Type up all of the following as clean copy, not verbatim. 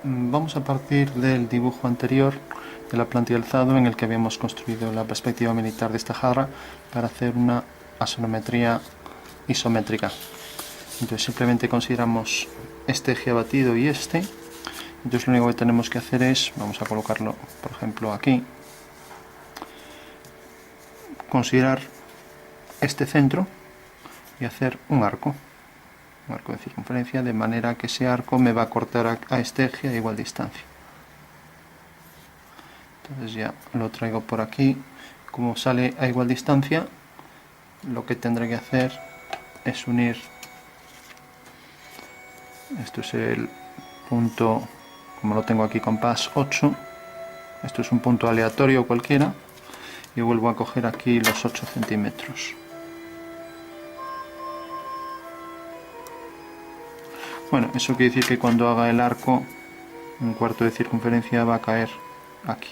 Vamos a partir del dibujo anterior de la planta y alzado en el que habíamos construido la perspectiva militar de esta jarra para hacer una asonometría isométrica. Entonces simplemente consideramos este eje abatido y este. Entonces lo único que tenemos que hacer es, vamos a colocarlo por ejemplo aquí, considerar este centro y hacer un arco de circunferencia, de manera que ese arco me va a cortar a este eje a igual distancia. Entonces ya lo traigo por aquí. Como sale a igual distancia, lo que tendré que hacer es unir, esto es el punto, como lo tengo aquí compás 8, esto es un punto aleatorio cualquiera, y vuelvo a coger aquí los 8 centímetros. Bueno, eso quiere decir que cuando haga el arco, un cuarto de circunferencia va a caer aquí.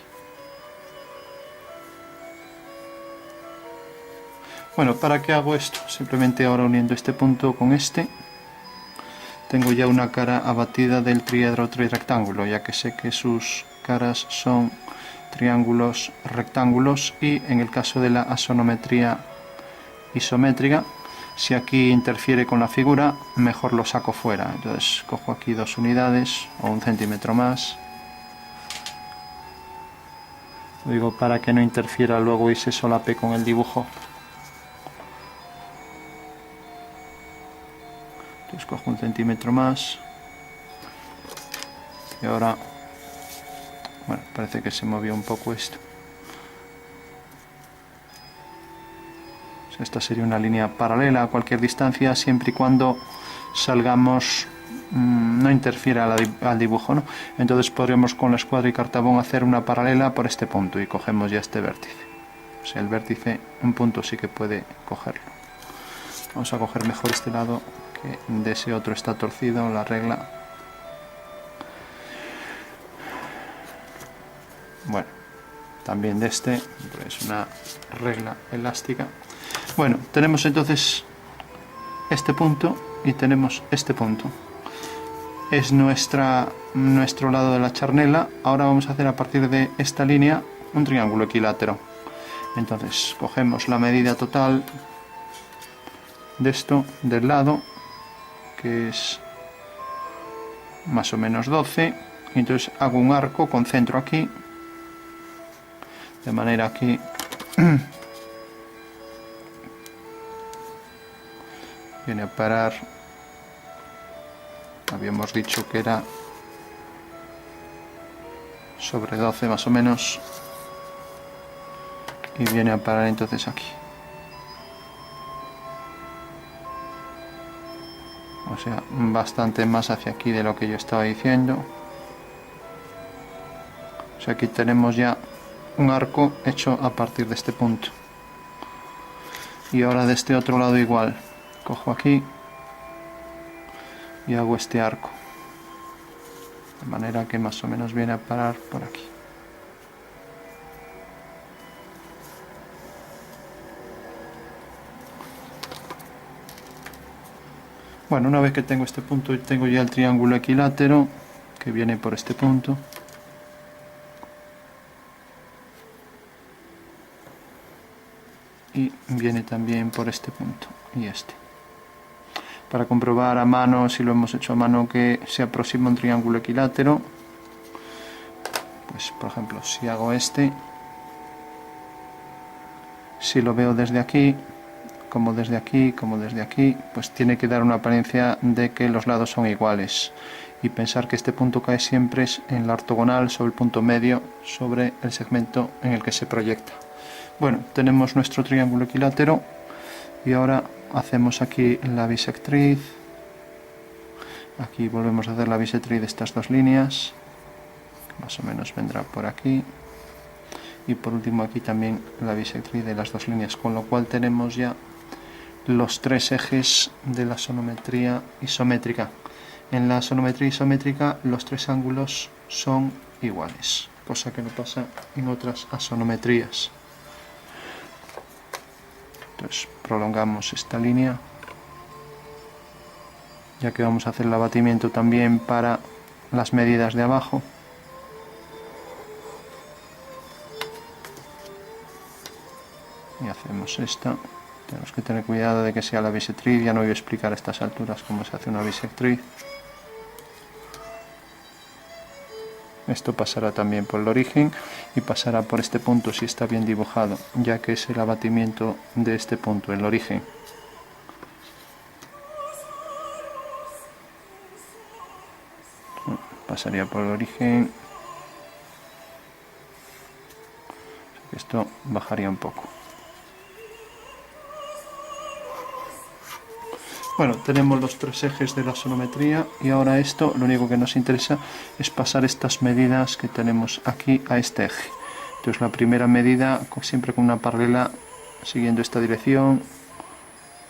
Bueno, ¿para qué hago esto? Simplemente ahora uniendo este punto con este, tengo ya una cara abatida del triedro trirrectángulo, ya que sé que sus caras son triángulos rectángulos, y en el caso de la asonometría isométrica, si aquí interfiere con la figura, mejor lo saco fuera. Entonces cojo aquí 2 unidades o 1 centímetro más. Lo digo para que no interfiera luego y se solape con el dibujo. Entonces cojo 1 centímetro más. Y ahora, bueno, parece que se movió un poco esto. Esta sería una línea paralela a cualquier distancia, siempre y cuando salgamos, no interfiera al dibujo, ¿no? Entonces podríamos con la escuadra y cartabón hacer una paralela por este punto y cogemos ya este vértice. O sea, el vértice, un punto sí que puede cogerlo. Vamos a coger mejor este lado, que de ese otro está torcido la regla. Bueno, también de este, es una regla elástica. Bueno, tenemos entonces este punto y tenemos este punto. Es nuestro lado de la charnela. Ahora vamos a hacer a partir de esta línea un triángulo equilátero. Entonces cogemos la medida total de esto del lado, que es más o menos 12, y entonces hago un arco con centro aquí, de manera que viene a parar, habíamos dicho que era sobre 12 más o menos, y viene a parar entonces aquí. O sea, bastante más hacia aquí de lo que yo estaba diciendo. O sea, aquí tenemos ya un arco hecho a partir de este punto. Y ahora de este otro lado igual, cojo aquí y hago este arco, de manera que más o menos viene a parar por aquí. Bueno, una vez que tengo este punto, tengo ya el triángulo equilátero que viene por este punto. Y viene también por este punto y este. Para comprobar a mano, si lo hemos hecho a mano, que se aproxima un triángulo equilátero, pues por ejemplo, si hago este, si lo veo desde aquí, como desde aquí, como desde aquí, pues tiene que dar una apariencia de que los lados son iguales, y pensar que este punto cae siempre en la ortogonal sobre el punto medio sobre el segmento en el que se proyecta. Bueno, tenemos nuestro triángulo equilátero y ahora hacemos aquí la bisectriz. Aquí volvemos a hacer la bisectriz de estas dos líneas, que más o menos vendrá por aquí, y por último aquí también la bisectriz de las dos líneas, con lo cual tenemos ya los 3 ejes de la sonometría isométrica. En la sonometría isométrica los 3 ángulos son iguales, cosa que no pasa en otras asonometrías. Entonces prolongamos esta línea, ya que vamos a hacer el abatimiento también para las medidas de abajo. Y hacemos esta. Tenemos que tener cuidado de que sea la bisectriz. Ya no voy a explicar a estas alturas cómo se hace una bisectriz. Esto pasará también por el origen y pasará por este punto si está bien dibujado, ya que es el abatimiento de este punto, el origen. Pasaría por el origen. Esto bajaría un poco. Bueno, tenemos los tres ejes de la sonometría y ahora esto, lo único que nos interesa es pasar estas medidas que tenemos aquí a este eje. Entonces la primera medida, siempre con una paralela siguiendo esta dirección,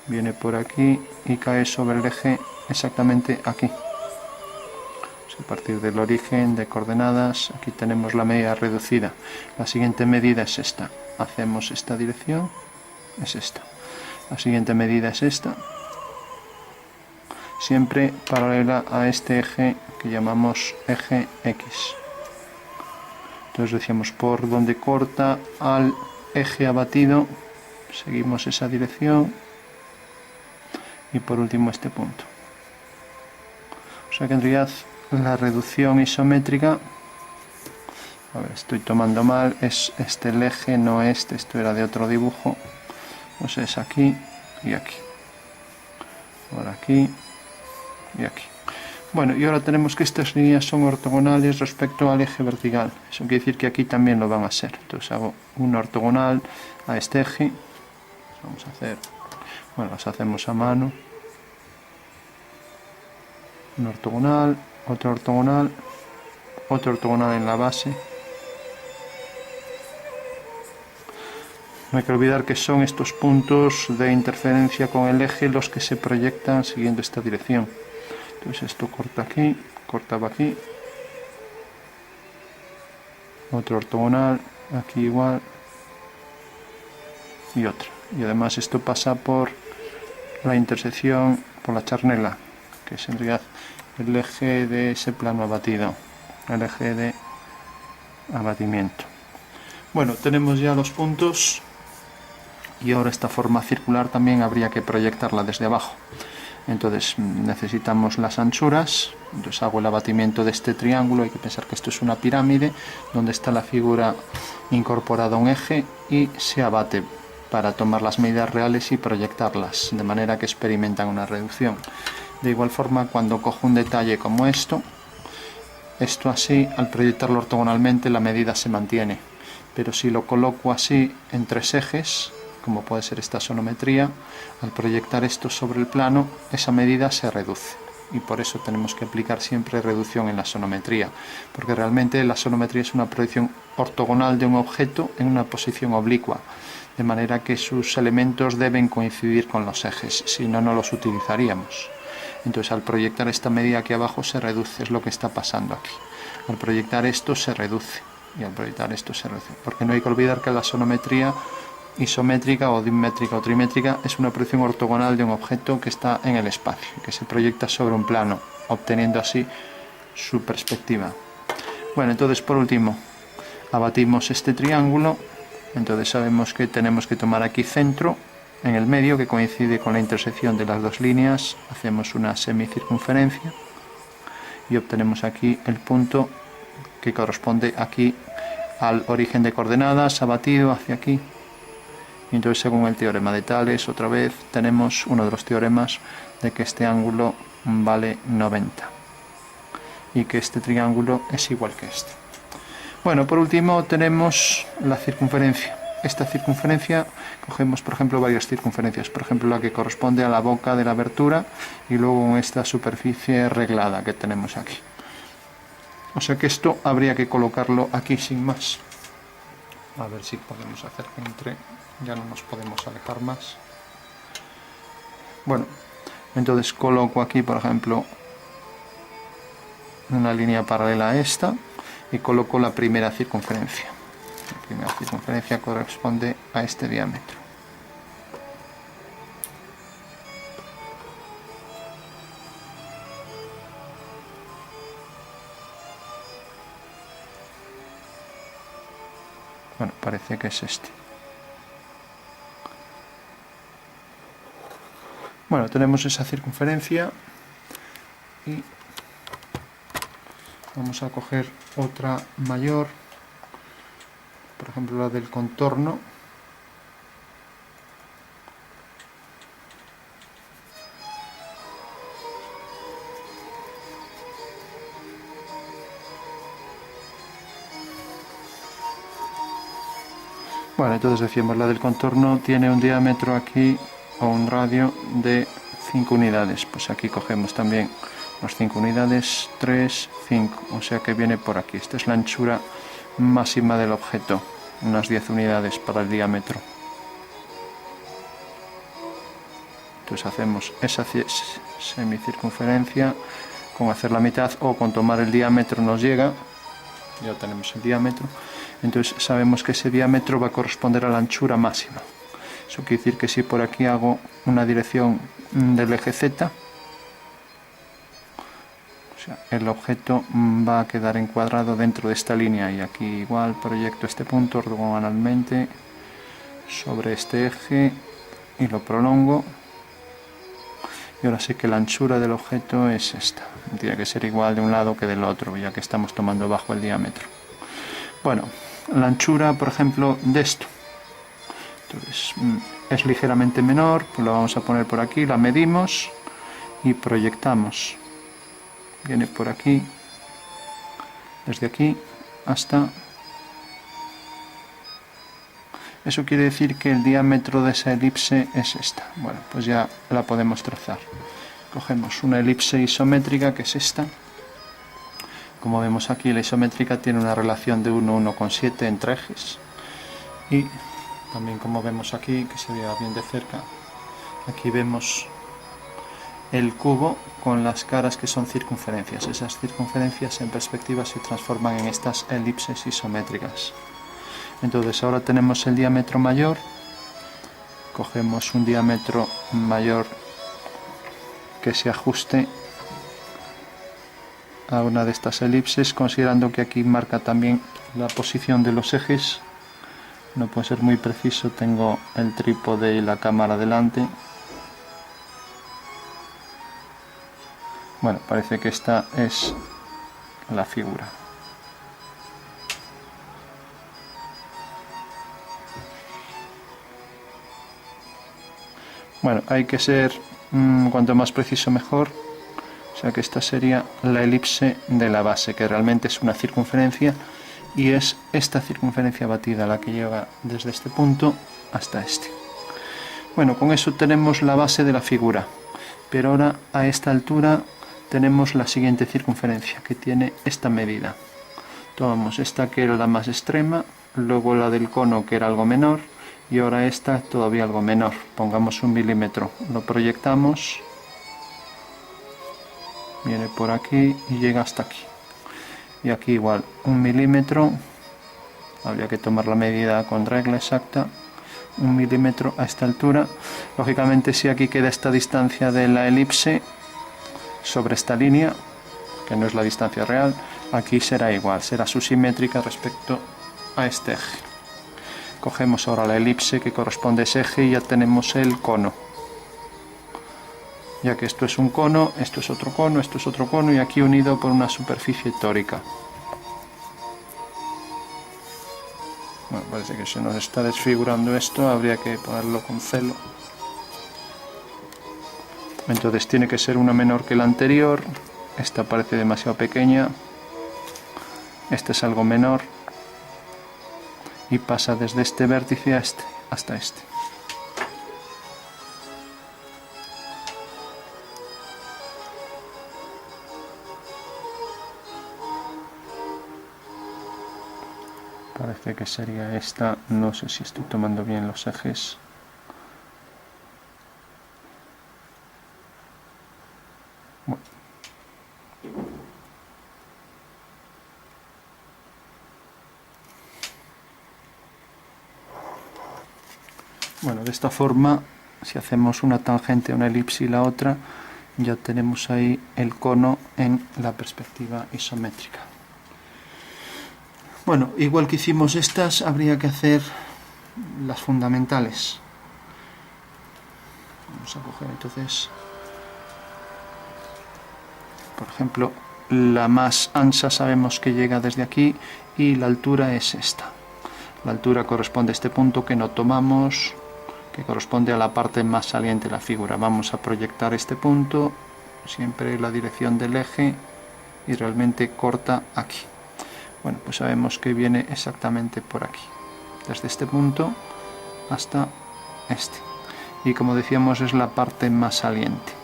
viene por aquí y cae sobre el eje exactamente aquí. A partir del origen de coordenadas, aquí tenemos la medida reducida. La siguiente medida es esta. Hacemos esta dirección, es esta. La siguiente medida es esta. Siempre paralela a este eje que llamamos eje X. Entonces decíamos por donde corta al eje abatido, seguimos esa dirección y por último este punto. O sea que en realidad la reducción isométrica, a ver, estoy tomando mal, es este el eje, no este, esto era de otro dibujo, pues es aquí y aquí. Ahora aquí y aquí. Bueno, y ahora tenemos que estas líneas son ortogonales respecto al eje vertical. Eso quiere decir que aquí también lo van a ser. Entonces hago una ortogonal a este eje. Vamos a hacer, bueno, las hacemos a mano. Una ortogonal, otra ortogonal en la base. No hay que olvidar que son estos puntos de interferencia con el eje los que se proyectan siguiendo esta dirección. Entonces esto corta aquí, cortaba aquí, otro ortogonal, aquí igual, y otro. Y además esto pasa por la intersección, por la charnela, que es en realidad el eje de ese plano abatido, el eje de abatimiento. Bueno, tenemos ya los puntos y ahora esta forma circular también habría que proyectarla desde abajo. Entonces necesitamos las anchuras, entonces hago el abatimiento de este triángulo. Hay que pensar que esto es una pirámide donde está la figura incorporada a un eje y se abate para tomar las medidas reales y proyectarlas, de manera que experimentan una reducción. De igual forma, cuando cojo un detalle como esto así, al proyectarlo ortogonalmente la medida se mantiene, pero si lo coloco así en tres ejes, como puede ser esta sonometría, al proyectar esto sobre el plano, esa medida se reduce. Y por eso tenemos que aplicar siempre reducción en la sonometría, porque realmente la sonometría es una proyección ortogonal de un objeto en una posición oblicua, de manera que sus elementos deben coincidir con los ejes, si no, no los utilizaríamos. Entonces al proyectar esta medida aquí abajo se reduce, es lo que está pasando aquí. Al proyectar esto se reduce, y al proyectar esto se reduce, porque no hay que olvidar que la sonometría isométrica o dimétrica o trimétrica es una proyección ortogonal de un objeto que está en el espacio, que se proyecta sobre un plano, obteniendo así su perspectiva. Bueno, entonces por último abatimos este triángulo. Entonces sabemos que tenemos que tomar aquí centro en el medio, que coincide con la intersección de las dos líneas. Hacemos una semicircunferencia y obtenemos aquí el punto que corresponde aquí al origen de coordenadas abatido hacia aquí. Y entonces, según el teorema de Tales, otra vez tenemos uno de los teoremas de que este ángulo vale 90 y que este triángulo es igual que este. Bueno, por último tenemos la circunferencia. Esta circunferencia, cogemos por ejemplo varias circunferencias, por ejemplo la que corresponde a la boca de la abertura y luego esta superficie reglada que tenemos aquí. O sea que esto habría que colocarlo aquí sin más. A ver si podemos hacer que entre, ya no nos podemos alejar más. Bueno, entonces coloco aquí por ejemplo una línea paralela a esta y coloco la primera circunferencia. La primera circunferencia corresponde a este diámetro. Bueno, parece que es este. Bueno, tenemos esa circunferencia y vamos a coger otra mayor, por ejemplo la del contorno. Bueno, entonces decíamos, la del contorno tiene un diámetro aquí o un radio de 5 unidades. Pues aquí cogemos también las 5 unidades, 3, 5, o sea que viene por aquí. Esta es la anchura máxima del objeto, unas 10 unidades para el diámetro. Entonces hacemos esa semicircunferencia, con hacer la mitad o con tomar el diámetro nos llega, ya tenemos el diámetro. Entonces sabemos que ese diámetro va a corresponder a la anchura máxima. Eso quiere decir que si por aquí hago una dirección del eje Z, o sea, el objeto va a quedar encuadrado dentro de esta línea, y aquí igual proyecto este punto ortogonalmente sobre este eje y lo prolongo. Y ahora sé que la anchura del objeto es esta. Tiene que ser igual de un lado que del otro, ya que estamos tomando bajo el diámetro. Bueno, la anchura, por ejemplo, de esto. Entonces, es ligeramente menor, pues lo vamos a poner por aquí, la medimos y proyectamos. Viene por aquí, desde aquí hasta... Eso quiere decir que el diámetro de esa elipse es esta. Bueno, pues ya la podemos trazar. Cogemos una elipse isométrica, que es esta. Como vemos aquí, la isométrica tiene una relación de 1,1,7 entre ejes. Y también, como vemos aquí, que se vea bien de cerca, aquí vemos el cubo con las caras que son circunferencias. Esas circunferencias en perspectiva se transforman en estas elipses isométricas. Entonces ahora tenemos el diámetro mayor, cogemos un diámetro mayor que se ajuste a una de estas elipses, considerando que aquí marca también la posición de los ejes. No puede ser muy preciso, tengo el trípode y la cámara delante. Bueno, parece que esta es la figura. Bueno, hay que ser cuanto más preciso mejor. O sea que esta sería la elipse de la base, que realmente es una circunferencia, y es esta circunferencia batida la que lleva desde este punto hasta este. Bueno, con eso tenemos la base de la figura, pero ahora a esta altura tenemos la siguiente circunferencia, que tiene esta medida. Tomamos esta, que era la más extrema, luego la del cono, que era algo menor, y ahora esta todavía algo menor. Pongamos 1 milímetro, lo proyectamos, viene por aquí y llega hasta aquí. Y aquí igual 1 milímetro, habría que tomar la medida con regla exacta, 1 milímetro a esta altura. Lógicamente, si aquí queda esta distancia de la elipse sobre esta línea, que no es la distancia real, aquí será igual, será subsimétrica respecto a este eje. Cogemos ahora la elipse que corresponde a ese eje y ya tenemos el cono. Ya que esto es un cono, esto es otro cono, esto es otro cono, y aquí unido por una superficie tórica. Bueno, parece que se nos está desfigurando esto, habría que ponerlo con celo. Entonces tiene que ser una menor que la anterior. Esta parece demasiado pequeña. Este es algo menor. Y pasa desde este vértice a este, hasta este. Parece que sería esta, no sé si estoy tomando bien los ejes. Bueno, de esta forma, si hacemos una tangente a una elipse y la otra, ya tenemos ahí el cono en la perspectiva isométrica. Bueno, igual que hicimos estas, habría que hacer las fundamentales. Vamos a coger entonces, por ejemplo, la más ancha sabemos que llega desde aquí y la altura es esta. La altura corresponde a este punto que no tomamos, que corresponde a la parte más saliente de la figura. Vamos a proyectar este punto, siempre la dirección del eje, y realmente corta aquí. Bueno, pues sabemos que viene exactamente por aquí, desde este punto hasta este. Y como decíamos, es la parte más saliente.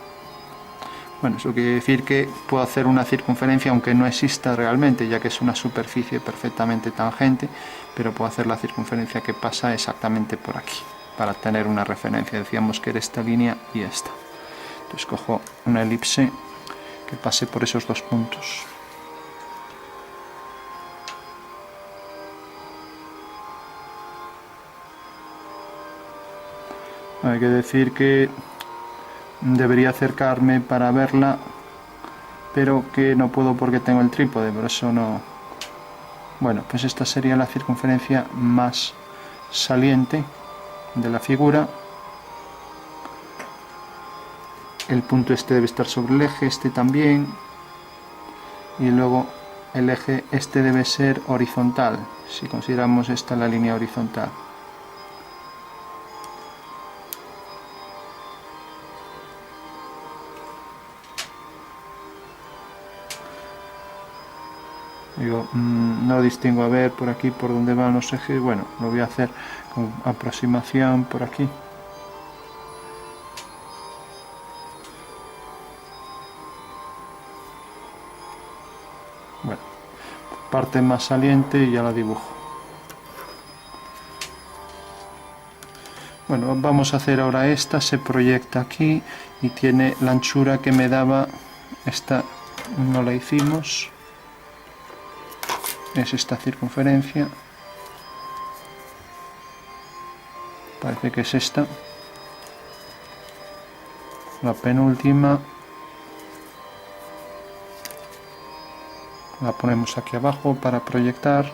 Bueno, eso quiere decir que puedo hacer una circunferencia aunque no exista realmente, ya que es una superficie perfectamente tangente, pero puedo hacer la circunferencia que pasa exactamente por aquí, para tener una referencia. Decíamos que era esta línea y esta. Entonces cojo una elipse que pase por esos dos puntos. Hay que decir que debería acercarme para verla, pero que no puedo porque tengo el trípode, por eso no. Bueno, pues esta sería la circunferencia más saliente de la figura. El punto este debe estar sobre el eje, este también, y luego el eje este debe ser horizontal, si consideramos esta la línea horizontal. Digo, no distingo, a ver por aquí por dónde van los ejes. Bueno, lo voy a hacer con aproximación por aquí. Bueno, parte más saliente y ya la dibujo. Bueno, vamos a hacer ahora esta, se proyecta aquí y tiene la anchura que me daba, esta no la hicimos, es esta circunferencia, parece que es esta, la penúltima, la ponemos aquí abajo para proyectar.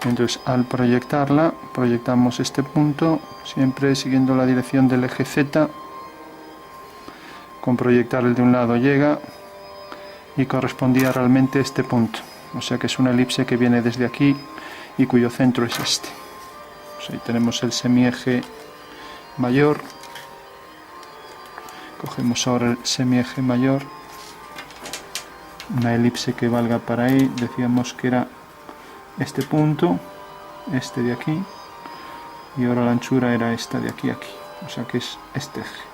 Entonces al proyectarla, proyectamos este punto, siempre siguiendo la dirección del eje Z. Con proyectar el de un lado llega y correspondía realmente a este punto. O sea que es una elipse que viene desde aquí y cuyo centro es este. Pues ahí tenemos el semieje mayor. Cogemos ahora el semieje mayor. Una elipse que valga para ahí. Decíamos que era este punto, este de aquí, y ahora la anchura era esta de aquí a aquí, o sea que es este eje.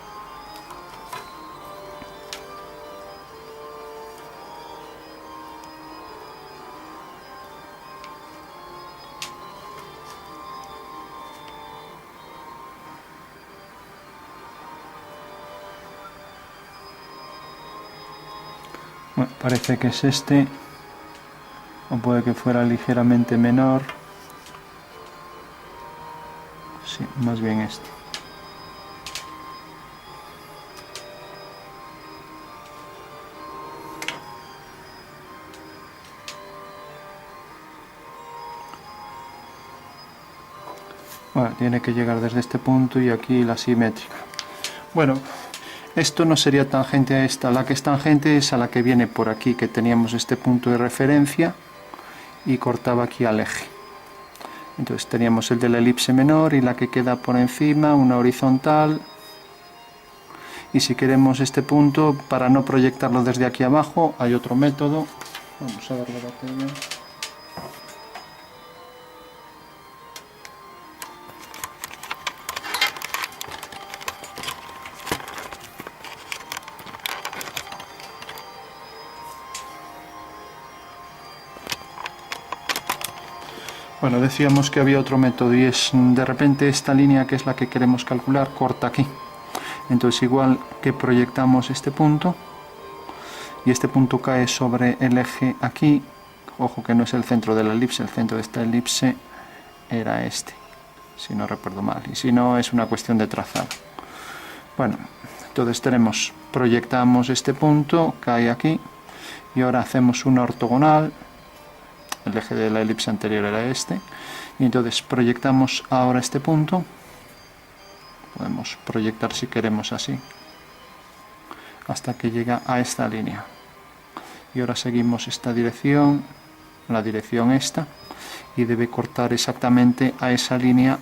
Bueno, parece que es este, o puede que fuera ligeramente menor. Sí, más bien este. Bueno, tiene que llegar desde este punto y aquí la simétrica. Bueno, esto no sería tangente a esta, la que es tangente es a la que viene por aquí, que teníamos este punto de referencia y cortaba aquí al eje. Entonces teníamos el de la elipse menor y la que queda por encima, una horizontal. Y si queremos este punto, para no proyectarlo desde aquí abajo, hay otro método. Vamos a ver la batería. Bueno, decíamos que había otro método y es de repente esta línea que es la que queremos calcular corta aquí. Entonces igual que proyectamos este punto y este punto cae sobre el eje aquí, ojo que no es el centro de la elipse, el centro de esta elipse era este, si no recuerdo mal, y si no es una cuestión de trazado. Bueno, Entonces proyectamos este punto, cae aquí, y ahora hacemos una ortogonal. El eje de la elipse anterior era este, y entonces proyectamos ahora este punto. Podemos proyectar si queremos así, hasta que llega a esta línea. Y ahora seguimos esta dirección, la dirección esta, y debe cortar exactamente a esa línea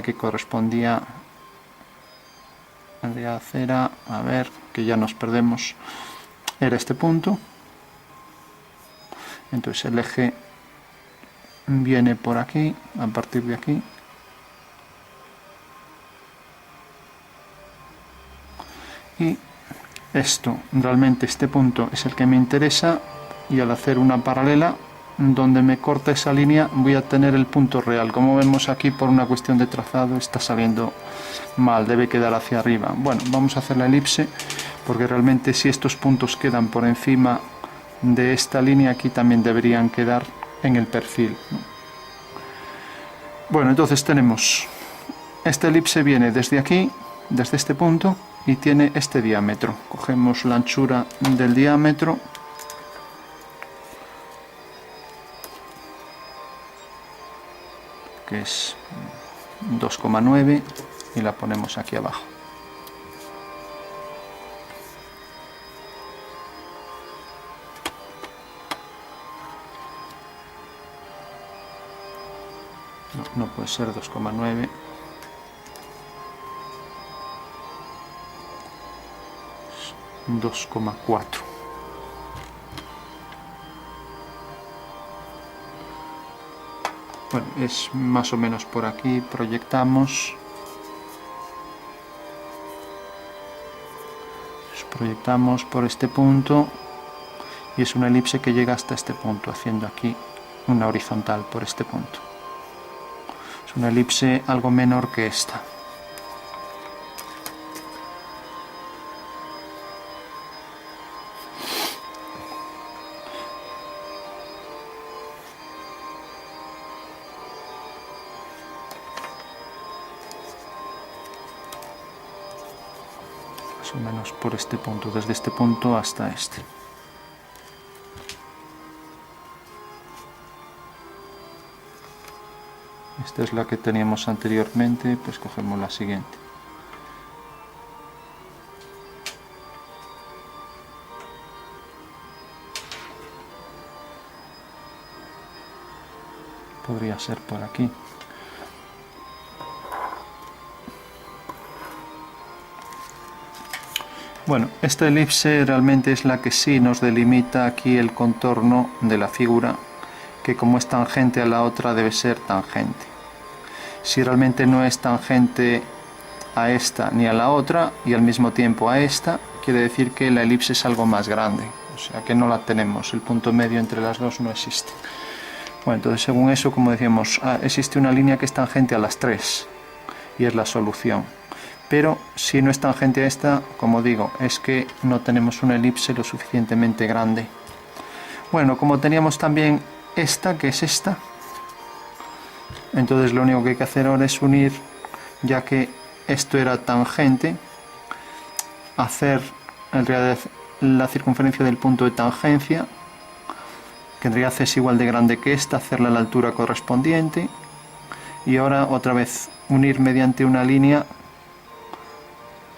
que correspondía de acera, a ver, que ya nos perdemos, era este punto. Entonces el eje viene por aquí, a partir de aquí, y realmente este punto es el que me interesa, y al hacer una paralela donde me corta esa línea voy a tener el punto real. Como vemos aquí, por una cuestión de trazado está saliendo mal, debe quedar hacia arriba. Bueno, vamos a hacer la elipse, porque realmente si estos puntos quedan por encima de esta línea, aquí también deberían quedar en el perfil, ¿no? Bueno, entonces tenemos esta elipse, viene desde aquí, desde este punto, y tiene este diámetro. Cogemos la anchura del diámetro, que es 2,9, y la ponemos aquí abajo. No puede ser 2,9. 2,4. Bueno, es más o menos por aquí. Proyectamos por este punto, y es una elipse que llega hasta este punto, haciendo aquí una horizontal por este punto. Es una elipse algo menor que esta. Más o menos por este punto, desde este punto hasta este. Esta es la que teníamos anteriormente, pues cogemos la siguiente. Podría ser por aquí. Bueno, esta elipse realmente es la que sí nos delimita aquí el contorno de la figura, que como es tangente a la otra debe ser tangente. Si realmente no es tangente a esta ni a la otra, y al mismo tiempo a esta, quiere decir que la elipse es algo más grande, o sea que no la tenemos, el punto medio entre las dos no existe. Bueno, entonces según eso, como decíamos, existe una línea que es tangente a las tres, y es la solución. Pero si no es tangente a esta, como digo, es que no tenemos una elipse lo suficientemente grande. Bueno, como teníamos también esta, que es esta, entonces lo único que hay que hacer ahora es unir, ya que esto era tangente, hacer en realidad la circunferencia del punto de tangencia, que en realidad es igual de grande que esta, hacerla a la altura correspondiente, y ahora otra vez unir mediante una línea,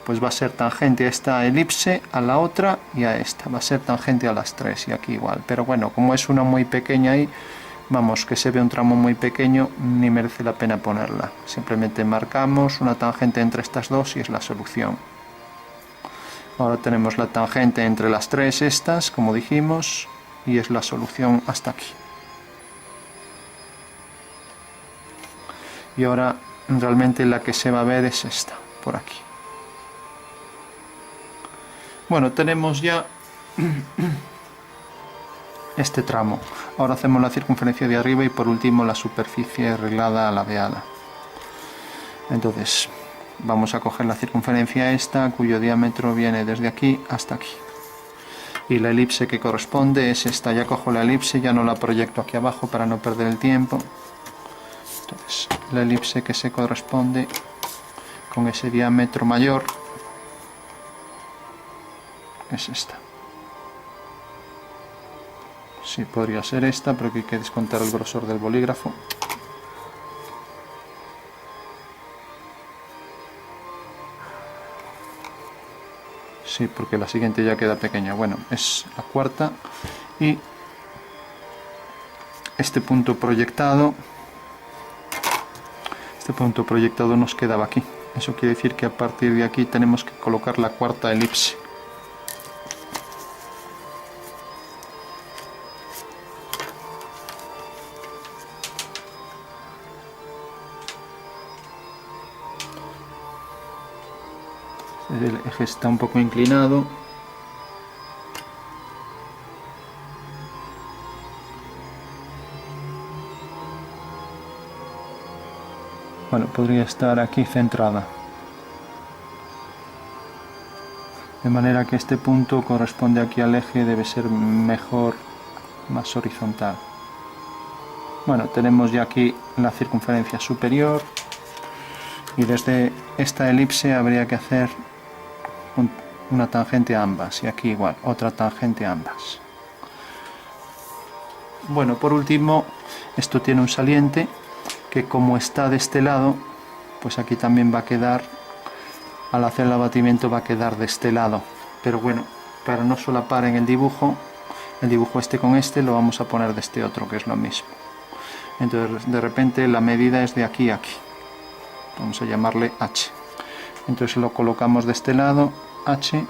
pues va a ser tangente a esta elipse, a la otra y a esta, va a ser tangente a las tres, y aquí igual. Pero bueno, como es una muy pequeña ahí, vamos, que se ve un tramo muy pequeño, ni merece la pena ponerla. Simplemente marcamos una tangente entre estas dos y es la solución. Ahora tenemos la tangente entre las tres estas, como dijimos, y es la solución hasta aquí. Y ahora realmente la que se va a ver es esta, por aquí. Bueno, tenemos ya este tramo. Ahora hacemos la circunferencia de arriba y por último la superficie arreglada ladeada. Entonces vamos a coger la circunferencia esta, cuyo diámetro viene desde aquí hasta aquí. Y la elipse que corresponde es esta. Ya cojo la elipse, ya no la proyecto aquí abajo para no perder el tiempo. Entonces la elipse que se corresponde con ese diámetro mayor, es esta. Sí, podría ser esta, pero aquí hay que descontar el grosor del bolígrafo. Sí, porque la siguiente ya queda pequeña. Bueno, es la cuarta. Y este punto proyectado nos quedaba aquí. Eso quiere decir que a partir de aquí tenemos que colocar la cuarta elipse. El eje está un poco inclinado. Bueno, podría estar aquí centrada. De manera que este punto corresponde aquí al eje, debe ser mejor, más horizontal. Bueno, tenemos ya aquí la circunferencia superior y desde esta elipse habría que hacer una tangente a ambas y aquí igual, otra tangente a ambas. Bueno, por último, esto tiene un saliente que como está de este lado, pues aquí también va a quedar, al hacer el abatimiento va a quedar de este lado, pero bueno, para no solapar en el dibujo este con este lo vamos a poner de este otro, que es lo mismo. Entonces de repente la medida es de aquí a aquí, vamos a llamarle H. Entonces lo colocamos de este lado, H,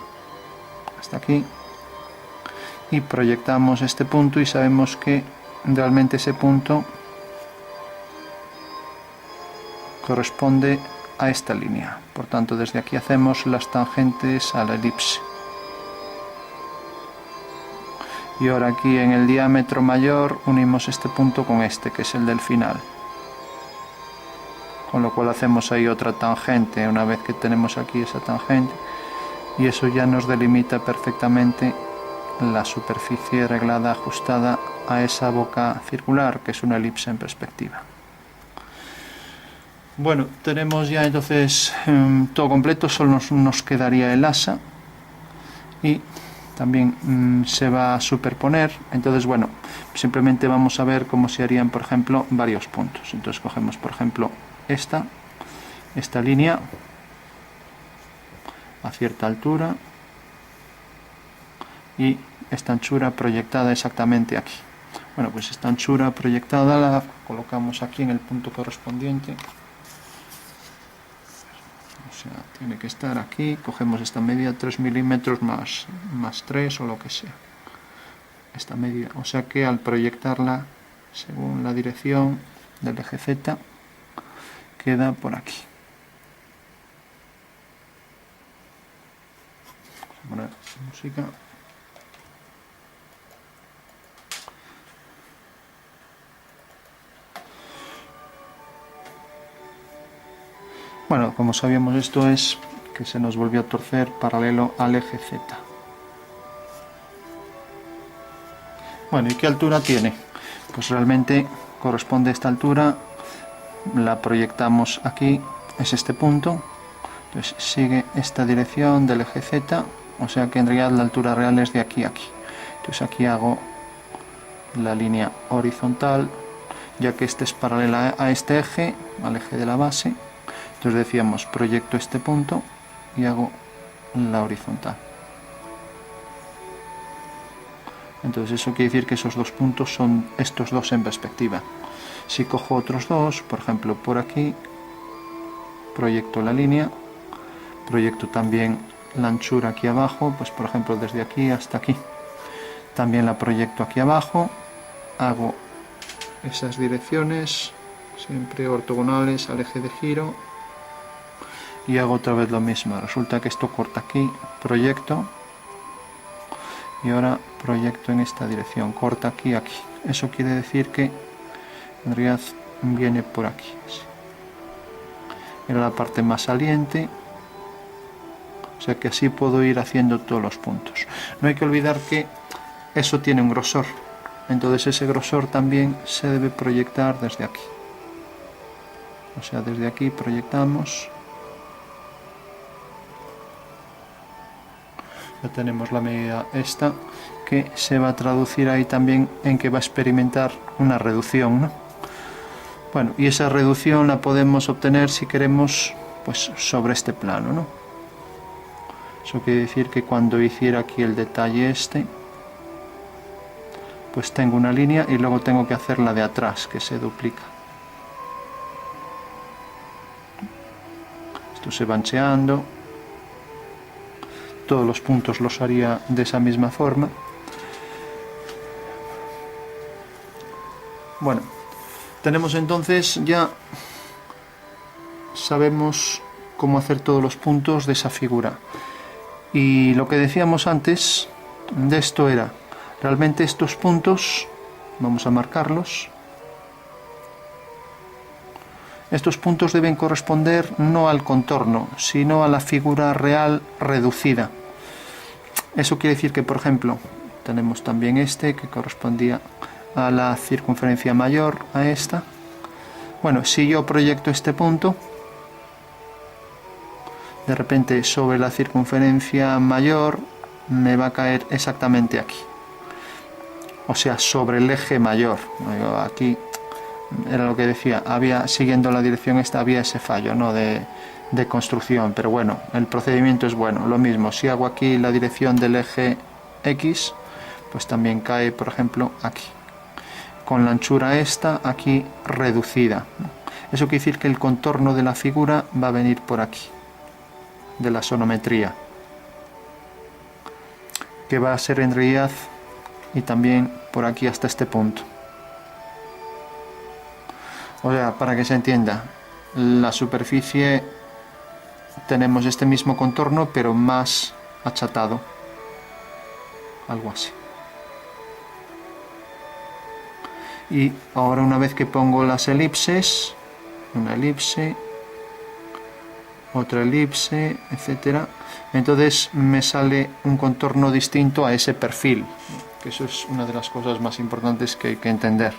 hasta aquí, y proyectamos este punto y sabemos que realmente ese punto corresponde a esta línea. Por tanto, desde aquí hacemos las tangentes a la elipse. Y ahora aquí en el diámetro mayor unimos este punto con este, que es el del final. Con lo cual hacemos ahí otra tangente una vez que tenemos aquí esa tangente. Y eso ya nos delimita perfectamente la superficie reglada ajustada a esa boca circular, que es una elipse en perspectiva. Bueno, tenemos ya entonces todo completo, solo nos quedaría el asa y también se va a superponer. Entonces, bueno, simplemente vamos a ver cómo se harían, por ejemplo, varios puntos. Entonces cogemos, por ejemplo, esta línea a cierta altura y esta anchura proyectada exactamente aquí. Bueno, pues esta anchura proyectada la colocamos aquí en el punto correspondiente. O sea, tiene que estar aquí, cogemos esta medida 3 milímetros más 3 o lo que sea. Esta medida, o sea que al proyectarla según la dirección del eje Z, queda por aquí. Vamos a poner música. Bueno, como sabíamos, esto es que se nos volvió a torcer paralelo al eje Z. Bueno, ¿y qué altura tiene? Pues realmente corresponde a esta altura, la proyectamos aquí, es este punto, entonces sigue esta dirección del eje Z, o sea que en realidad la altura real es de aquí a aquí. Entonces aquí hago la línea horizontal, ya que este es paralela a este eje, al eje de la base. Entonces decíamos, proyecto este punto y hago la horizontal. Entonces eso quiere decir que esos dos puntos son estos dos en perspectiva. Si cojo otros dos, por ejemplo por aquí, proyecto la línea, proyecto también la anchura aquí abajo, pues por ejemplo desde aquí hasta aquí. También la proyecto aquí abajo, hago esas direcciones, siempre ortogonales al eje de giro, y hago otra vez lo mismo. Resulta que esto corta aquí, proyecto y ahora proyecto en esta dirección, corta aquí, aquí. Eso quiere decir que en realidad viene por aquí. Era la parte más saliente, o sea que así puedo ir haciendo todos los puntos. No hay que olvidar que eso tiene un grosor, entonces ese grosor también se debe proyectar desde aquí. O sea, desde aquí proyectamos. Ya tenemos la medida esta, que se va a traducir ahí también en que va a experimentar una reducción, ¿no? Bueno, y esa reducción la podemos obtener si queremos, pues sobre este plano, ¿no? Eso quiere decir que cuando hiciera aquí el detalle este, pues tengo una línea y luego tengo que hacer la de atrás, que se duplica. Esto se va ancheando. Todos los puntos los haría de esa misma forma. Bueno, tenemos entonces ya, sabemos cómo hacer todos los puntos de esa figura. Y lo que decíamos antes de esto era, realmente estos puntos, vamos a marcarlos, estos puntos deben corresponder no al contorno, sino a la figura real reducida. Eso quiere decir que, por ejemplo, tenemos también este que correspondía a la circunferencia mayor, a esta. Bueno, si yo proyecto este punto, de repente sobre la circunferencia mayor me va a caer exactamente aquí. O sea, sobre el eje mayor. Aquí era lo que decía, siguiendo la dirección esta había ese fallo, ¿no?, de construcción, pero bueno, el procedimiento es bueno. Lo mismo, si hago aquí la dirección del eje X, pues también cae, por ejemplo, aquí, con la anchura esta aquí reducida. Eso quiere decir que el contorno de la figura va a venir por aquí, de la sonometría, que va a ser en realidad, y también por aquí hasta este punto. O sea, para que se entienda, la superficie tenemos este mismo contorno pero más achatado, algo así. Y ahora, una vez que pongo las elipses, una elipse, otra elipse, etcétera, entonces me sale un contorno distinto a ese perfil, que eso es una de las cosas más importantes que hay que entender.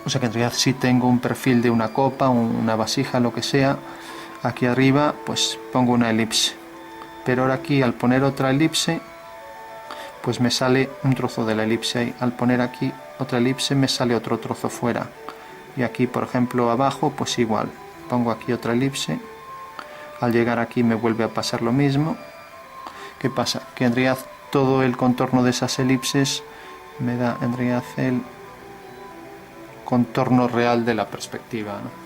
O sea que en realidad, si tengo un perfil de una copa, una vasija, lo que sea, aquí arriba pues pongo una elipse, pero ahora aquí, al poner otra elipse, pues me sale un trozo de la elipse ahí. Al poner aquí otra elipse me sale otro trozo fuera, y aquí, por ejemplo, abajo, pues igual, pongo aquí otra elipse, al llegar aquí me vuelve a pasar lo mismo. ¿Qué pasa? Que en realidad todo el contorno de esas elipses me da en realidad el contorno real de la perspectiva, ¿no?,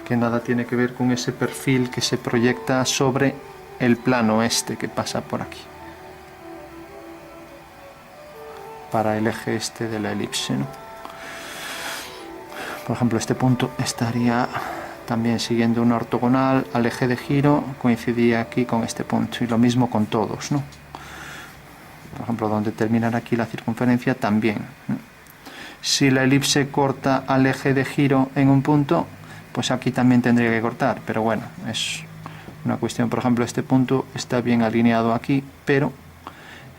que nada tiene que ver con ese perfil que se proyecta sobre el plano este que pasa por aquí, para el eje este de la elipse, ¿no? Por ejemplo, este punto estaría también siguiendo una ortogonal al eje de giro, coincidía aquí con este punto, y lo mismo con todos, ¿no? Por ejemplo, donde terminara aquí la circunferencia también, ¿no? Si la elipse corta al eje de giro en un punto, pues aquí también tendría que cortar, pero bueno, es una cuestión. Por ejemplo, este punto está bien alineado aquí, pero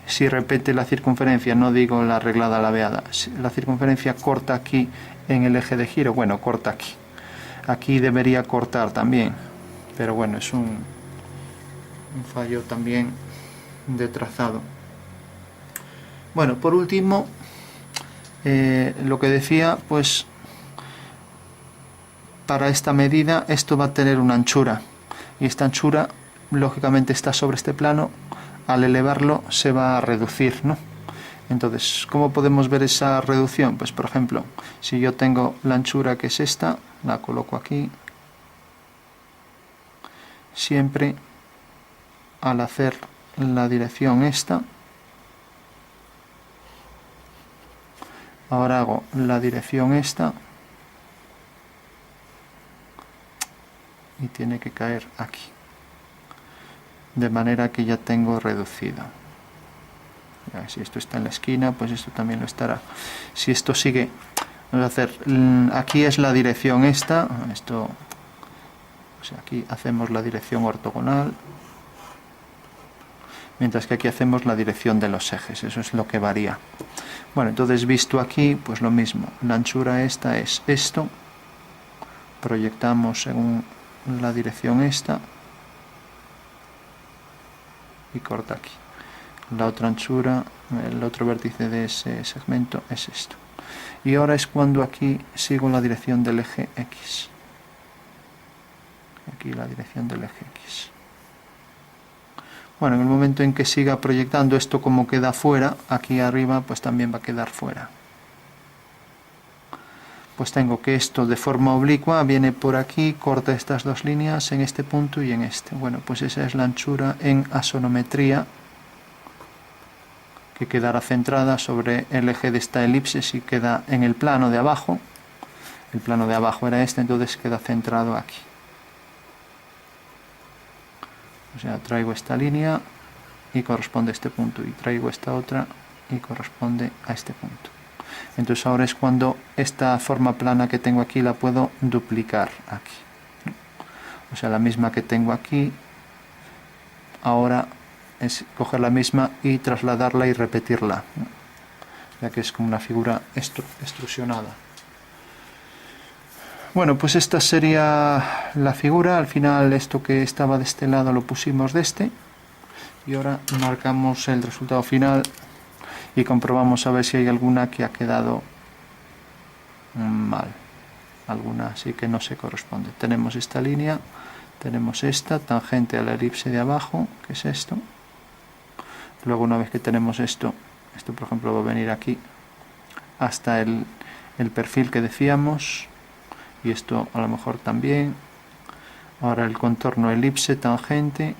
si repete la circunferencia, no digo la reglada laveada, si la circunferencia corta aquí en el eje de giro, bueno, corta aquí. Aquí debería cortar también, pero bueno, es un fallo también de trazado. Bueno, por último, lo que decía, pues para esta medida esto va a tener una anchura, y esta anchura lógicamente está sobre este plano. Al elevarlo se va a reducir, ¿no? Entonces, ¿cómo podemos ver esa reducción? Pues, por ejemplo, si yo tengo la anchura, que es esta, la coloco aquí, siempre al hacer la dirección esta, ahora hago la dirección esta, y tiene que caer aquí, de manera que ya tengo reducido. Si esto está en la esquina, pues esto también lo estará. Si esto sigue, vamos a hacer, aquí es la dirección esta, esto, o sea, aquí hacemos la dirección ortogonal, mientras que aquí hacemos la dirección de los ejes, eso es lo que varía. Bueno, entonces, visto aquí, pues lo mismo, la anchura esta es esto, proyectamos según la dirección esta, y corta aquí. La otra anchura, el otro vértice de ese segmento es esto. Y ahora es cuando aquí sigo la dirección del eje X. Aquí la dirección del eje X. Bueno, en el momento en que siga proyectando esto como queda fuera, aquí arriba pues también va a quedar fuera. Pues tengo que esto de forma oblicua viene por aquí, corta estas dos líneas en este punto y en este. Bueno, pues esa es la anchura en asonometría, que quedará centrada sobre el eje de esta elipse y queda en el plano de abajo. El plano de abajo era este, entonces queda centrado aquí. O sea, traigo esta línea y corresponde a este punto, y traigo esta otra y corresponde a este punto. Entonces ahora es cuando esta forma plana que tengo aquí la puedo duplicar aquí. O sea, la misma que tengo aquí, ahora es coger la misma y trasladarla y repetirla, ya que es como una figura extrusionada. Bueno, pues esta sería la figura. Al final esto que estaba de este lado lo pusimos de este, y ahora marcamos el resultado final y comprobamos a ver si hay alguna que ha quedado mal, alguna sí que no se corresponde. Tenemos esta línea, tenemos esta tangente a la elipse de abajo, que es esto. Luego, una vez que tenemos esto por ejemplo va a venir aquí hasta el perfil que decíamos, y esto a lo mejor también. Ahora el contorno elipse tangente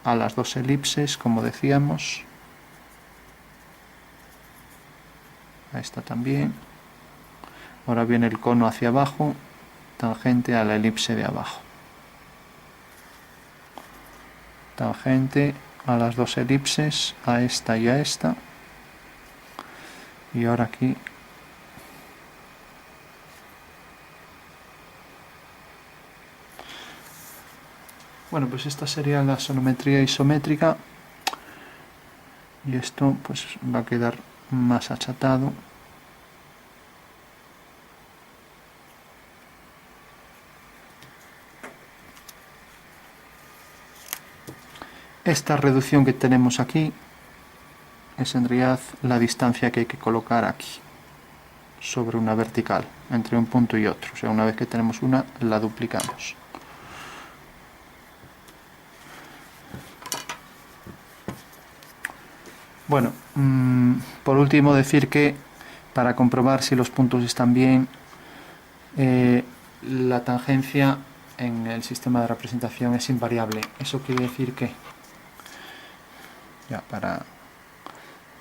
a las dos elipses, como decíamos. Ahí está también. Ahora viene el cono hacia abajo, tangente a la elipse de abajo. Tangente a las dos elipses, a esta y a esta. Y ahora aquí bueno, pues esta sería la sonometría isométrica, y esto pues va a quedar más achatado. Esta reducción que tenemos aquí es en realidad la distancia que hay que colocar aquí sobre una vertical entre un punto y otro. O sea, una vez que tenemos una, la duplicamos. Bueno, por último decir que para comprobar si los puntos están bien, la tangencia en el sistema de representación es invariable. Eso quiere decir que,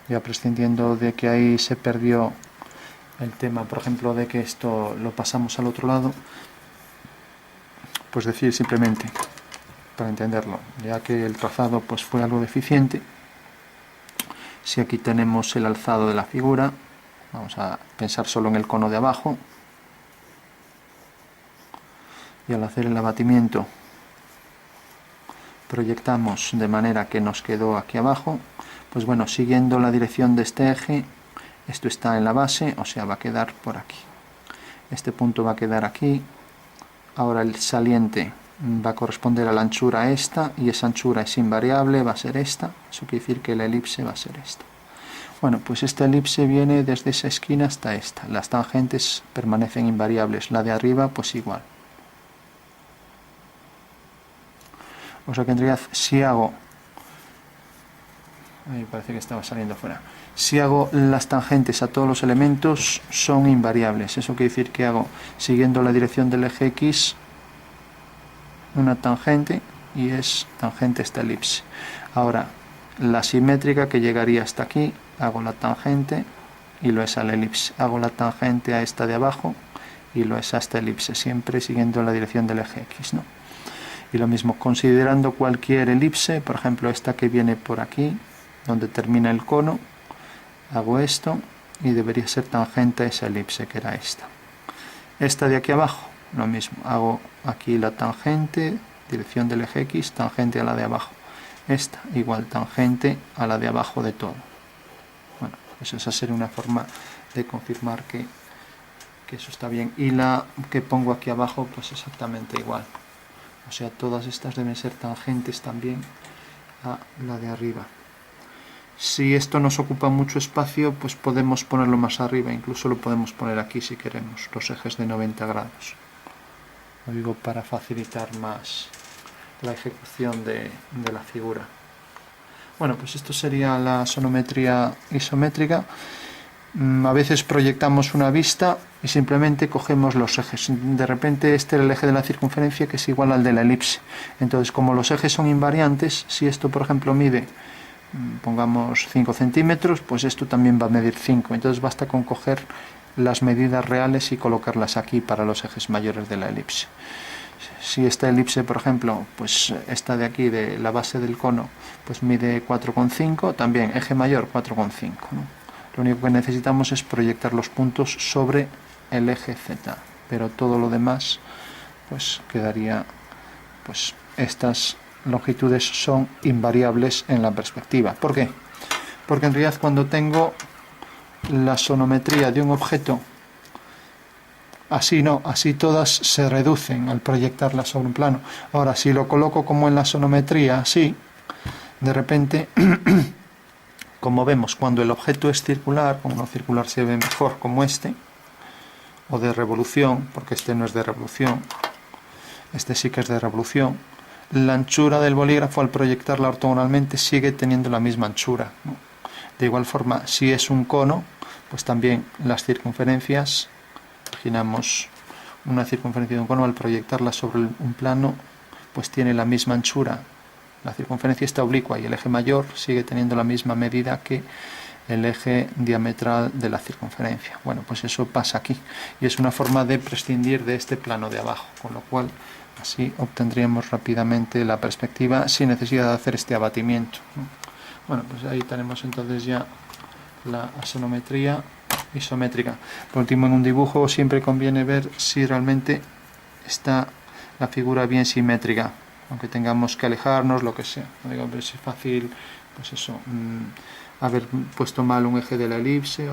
ya prescindiendo de que ahí se perdió el tema, por ejemplo, de que esto lo pasamos al otro lado, pues decir simplemente, para entenderlo, ya que el trazado pues fue algo deficiente, si aquí tenemos el alzado de la figura, vamos a pensar solo en el cono de abajo, y al hacer el abatimiento proyectamos de manera que nos quedó aquí abajo. Pues bueno, siguiendo la dirección de este eje, esto está en la base, o sea, va a quedar por aquí. Este punto va a quedar aquí. Ahora el saliente va a corresponder a la anchura esta, y esa anchura es invariable, va a ser esta. Eso quiere decir que la elipse va a ser esta. Bueno, pues esta elipse viene desde esa esquina hasta esta. Las tangentes permanecen invariables, la de arriba pues igual. O sea que en realidad si hago, ahí parece que estaba saliendo fuera, si hago las tangentes a todos los elementos son invariables. Eso quiere decir que hago, siguiendo la dirección del eje X, una tangente, y es tangente esta elipse. Ahora la simétrica, que llegaría hasta aquí, hago la tangente y lo es a la elipse. Hago la tangente a esta de abajo y lo es a esta elipse, siempre siguiendo la dirección del eje X, ¿no? Y lo mismo, considerando cualquier elipse, por ejemplo esta que viene por aquí, donde termina el cono, hago esto y debería ser tangente a esa elipse, que era esta. Esta de aquí abajo, lo mismo, hago aquí la tangente, dirección del eje X, tangente a la de abajo. Esta igual, tangente a la de abajo de todo. Bueno, pues esa sería una forma de confirmar que eso está bien. Y la que pongo aquí abajo, pues exactamente igual. O sea, todas estas deben ser tangentes también a la de arriba. Si esto nos ocupa mucho espacio, pues podemos ponerlo más arriba, incluso lo podemos poner aquí si queremos, los ejes de 90 grados. Lo digo para facilitar más la ejecución de la figura. Bueno, pues esto sería la sonometría isométrica. A veces proyectamos una vista y simplemente cogemos los ejes. De repente este es el eje de la circunferencia, que es igual al de la elipse. Entonces, como los ejes son invariantes, si esto por ejemplo mide, pongamos 5 centímetros, pues esto también va a medir 5. Entonces basta con coger las medidas reales y colocarlas aquí para los ejes mayores de la elipse. Si esta elipse, por ejemplo, pues esta de aquí, de la base del cono, pues mide 4,5, también eje mayor 4,5, ¿no? Lo único que necesitamos es proyectar los puntos sobre el eje Z, pero todo lo demás pues quedaría, pues estas longitudes son invariables en la perspectiva. ¿Por qué? Porque en realidad cuando tengo la sonometría de un objeto así, no, así todas se reducen al proyectarlas sobre un plano. Ahora, si lo coloco como en la sonometría así, de repente como vemos, cuando el objeto es circular, como no circular se ve mejor, como este, o de revolución, porque este no es de revolución, este sí que es de revolución, la anchura del bolígrafo al proyectarla ortogonalmente sigue teniendo la misma anchura, ¿no? De igual forma, si es un cono, pues también las circunferencias, imaginamos una circunferencia de un cono, al proyectarla sobre un plano, pues tiene la misma anchura. La circunferencia está oblicua y el eje mayor sigue teniendo la misma medida que el eje diametral de la circunferencia. Bueno, pues eso pasa aquí y es una forma de prescindir de este plano de abajo, con lo cual así obtendríamos rápidamente la perspectiva sin necesidad de hacer este abatimiento, ¿no? Bueno, pues ahí tenemos entonces ya la sonometría isométrica. Por último, en un dibujo siempre conviene ver si realmente está la figura bien simétrica, aunque tengamos que alejarnos, lo que sea. No digo, pero si es fácil, pues eso, haber puesto mal un eje de la elipse,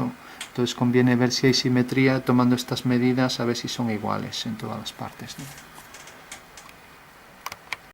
entonces conviene ver si hay simetría tomando estas medidas, a ver si son iguales en todas las partes, ¿no?